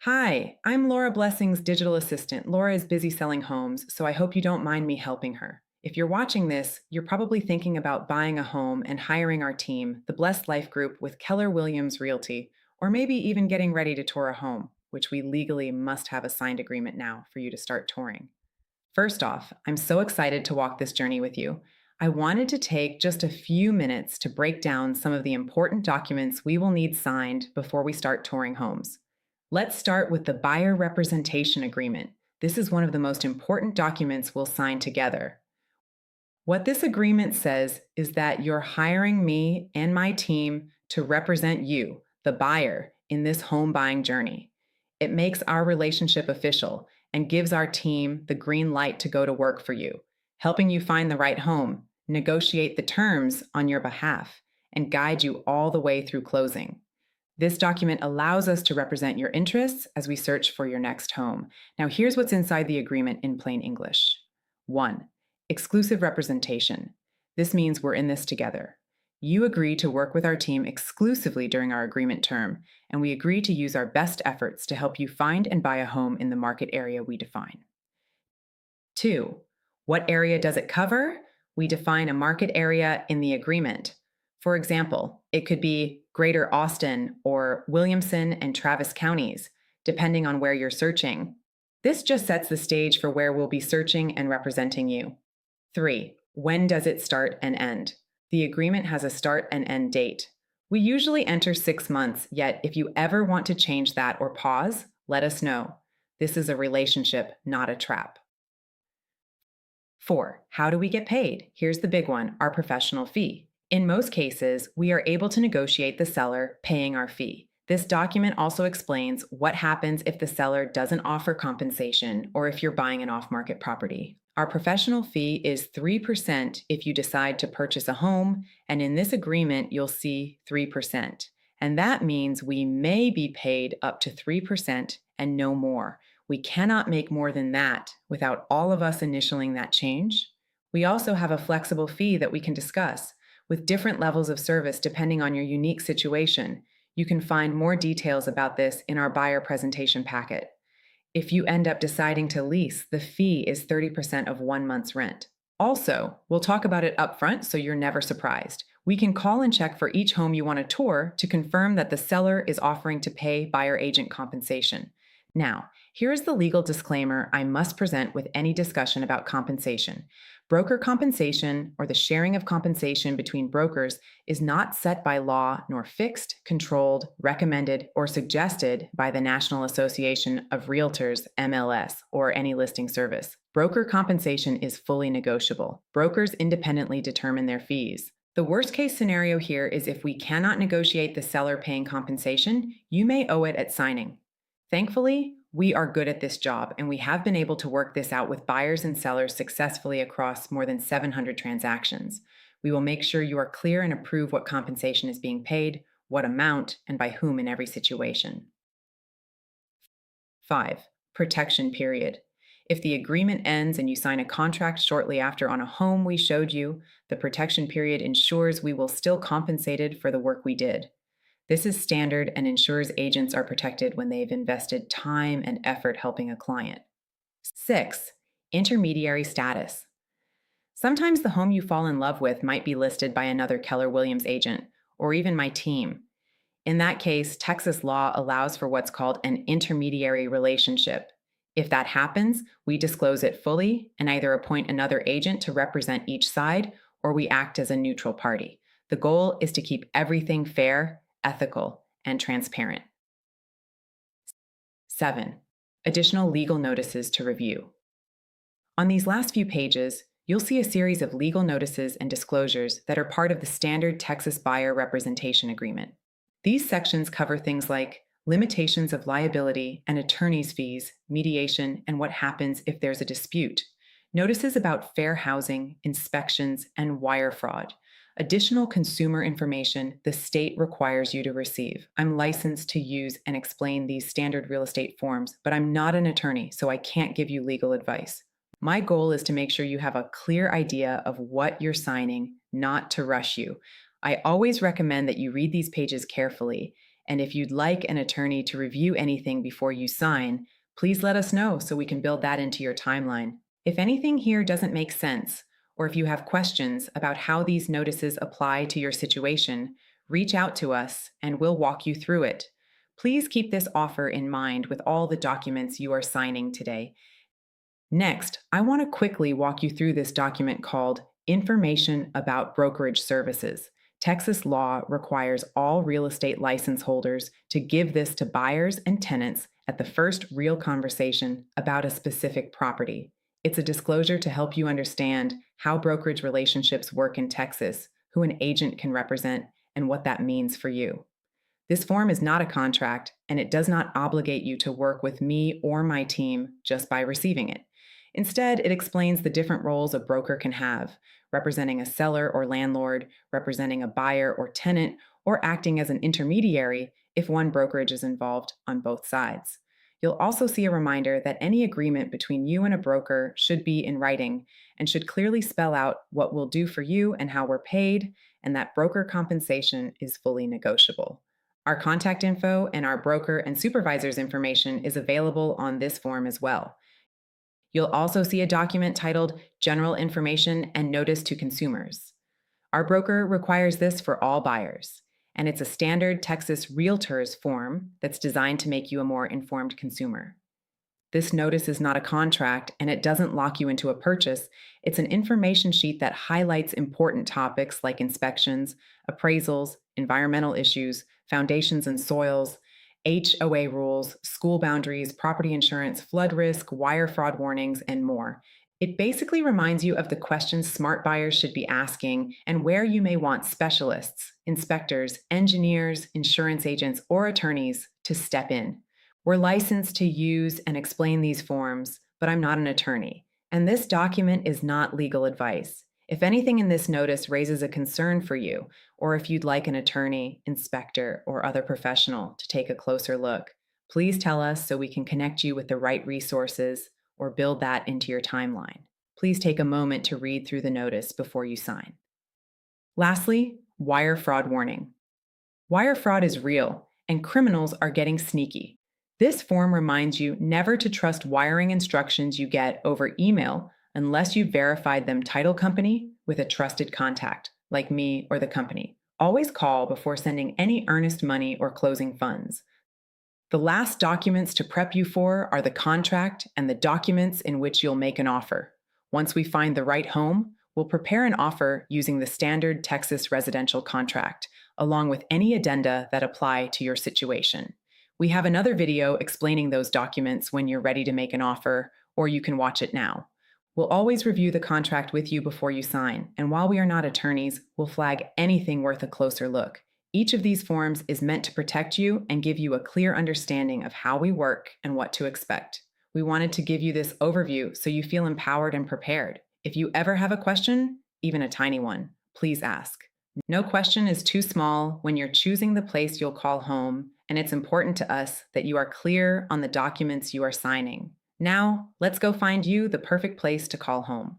Hi, I'm Laura Blessing's digital assistant. Laura is busy selling homes, so I hope you don't mind me helping her. If you're watching this, you're probably thinking about buying a home and hiring our team, the Blessed Life Group with Keller Williams Realty, or maybe even getting ready to tour a home, which we legally must have a signed agreement now for you to start touring. First off, I'm so excited to walk this journey with you. I wanted to take just a few minutes to break down some of the important documents we will need signed before we start touring homes. Let's start with the Buyer Representation Agreement. This is one of the most important documents we'll sign together. What this agreement says is that you're hiring me and my team to represent you, the buyer, in this home buying journey. It makes our relationship official and gives our team the green light to go to work for you, helping you find the right home, negotiate the terms on your behalf, and guide you all the way through closing. This document allows us to represent your interests as we search for your next home. Now, here's what's inside the agreement in plain English. 1. Exclusive representation. This means we're in this together. You agree to work with our team exclusively during our agreement term, and we agree to use our best efforts to help you find and buy a home in the market area we define. 2. What area does it cover? We define a market area in the agreement. For example, it could be Greater Austin or Williamson and Travis counties, depending on where you're searching. This just sets the stage for where we'll be searching and representing you. 3. When does it start and end? The agreement has a start and end date. We usually enter 6 months, yet if you ever want to change that or pause, let us know. This is a relationship, not a trap. 4. How do we get paid? Here's the big one, our professional fee. In most cases, we are able to negotiate the seller paying our fee. This document also explains what happens if the seller doesn't offer compensation or if you're buying an off-market property. Our professional fee is 3% if you decide to purchase a home, and in this agreement, you'll see 3%. And that means we may be paid up to 3% and no more. We cannot make more than that without all of us initialing that change. We also have a flexible fee that we can discuss with different levels of service depending on your unique situation. You can find more details about this in our buyer presentation packet. If you end up deciding to lease, the fee is 30% of 1 month's rent. Also, we'll talk about it up front so you're never surprised. We can call and check for each home you want to tour to confirm that the seller is offering to pay buyer agent compensation. Now, here's the legal disclaimer I must present with any discussion about compensation. Broker compensation, or the sharing of compensation between brokers, is not set by law nor fixed, controlled, recommended, or suggested by the National Association of Realtors, MLS, or any listing service. Broker compensation is fully negotiable. Brokers independently determine their fees. The worst case scenario here is if we cannot negotiate the seller paying compensation, you may owe it at signing. Thankfully, we are good at this job, and we have been able to work this out with buyers and sellers successfully across more than 700 transactions. We will make sure you are clear and approve what compensation is being paid, what amount, and by whom in every situation. 5. Protection period. If the agreement ends and you sign a contract shortly after on a home we showed you, the protection period ensures we will still compensated for the work we did. This is standard and ensures agents are protected when they've invested time and effort helping a client. 6. Intermediary status. Sometimes the home you fall in love with might be listed by another Keller Williams agent, or even my team. In that case, Texas law allows for what's called an intermediary relationship. If that happens, we disclose it fully and either appoint another agent to represent each side, or we act as a neutral party. The goal is to keep everything fair, ethical, and transparent. 7. Additional legal notices to review. On these last few pages, you'll see a series of legal notices and disclosures that are part of the standard Texas Buyer Representation Agreement. These sections cover things like limitations of liability and attorney's fees, mediation, and what happens if there's a dispute, notices about fair housing, inspections, and wire fraud, additional consumer information the state requires you to receive. I'm licensed to use and explain these standard real estate forms, but I'm not an attorney, so I can't give you legal advice. My goal is to make sure you have a clear idea of what you're signing, not to rush you. I always recommend that you read these pages carefully And if you'd like an attorney to review anything before you sign, please let us know so we can build that into your timeline. If anything here doesn't make sense, or if you have questions about how these notices apply to your situation, reach out to us and we'll walk you through it. Please keep this offer in mind with all the documents you are signing today. Next, I want to quickly walk you through this document called Information About Brokerage Services. Texas law requires all real estate license holders to give this to buyers and tenants at the first real conversation about a specific property. It's a disclosure to help you understand how brokerage relationships work in Texas, who an agent can represent, and what that means for you. This form is not a contract, and it does not obligate you to work with me or my team just by receiving it. Instead, it explains the different roles a broker can have, representing a seller or landlord, representing a buyer or tenant, or acting as an intermediary if one brokerage is involved on both sides. You'll also see a reminder that any agreement between you and a broker should be in writing and should clearly spell out what we'll do for you and how we're paid, and that broker compensation is fully negotiable. Our contact info and our broker and supervisor's information is available on this form as well. You'll also see a document titled General Information and Notice to Consumers. Our broker requires this for all buyers, and it's a standard Texas Realtors form that's designed to make you a more informed consumer. This notice is not a contract, and it doesn't lock you into a purchase. It's an information sheet that highlights important topics like inspections, appraisals, environmental issues, foundations and soils, HOA rules, school boundaries, property insurance, flood risk, wire fraud warnings, and more. It basically reminds you of the questions smart buyers should be asking and where you may want specialists, inspectors, engineers, insurance agents, or attorneys to step in. We're licensed to use and explain these forms, but I'm not an attorney, and this document is not legal advice. If anything in this notice raises a concern for you, or if you'd like an attorney, inspector, or other professional to take a closer look, please tell us so we can connect you with the right resources or build that into your timeline. Please take a moment to read through the notice before you sign. Lastly, wire fraud warning. Wire fraud is real, and criminals are getting sneaky. This form reminds you never to trust wiring instructions you get over email unless you've verified them title company with a trusted contact, like me or the company. Always call before sending any earnest money or closing funds. The last documents to prep you for are the contract and the documents in which you'll make an offer. Once we find the right home, we'll prepare an offer using the standard Texas residential contract, along with any addenda that apply to your situation. We have another video explaining those documents when you're ready to make an offer, or you can watch it now. We'll always review the contract with you before you sign, and while we are not attorneys, we'll flag anything worth a closer look. Each of these forms is meant to protect you and give you a clear understanding of how we work and what to expect. We wanted to give you this overview so you feel empowered and prepared. If you ever have a question, even a tiny one, please ask. No question is too small when you're choosing the place you'll call home, and it's important to us that you are clear on the documents you are signing. Now, let's go find you the perfect place to call home.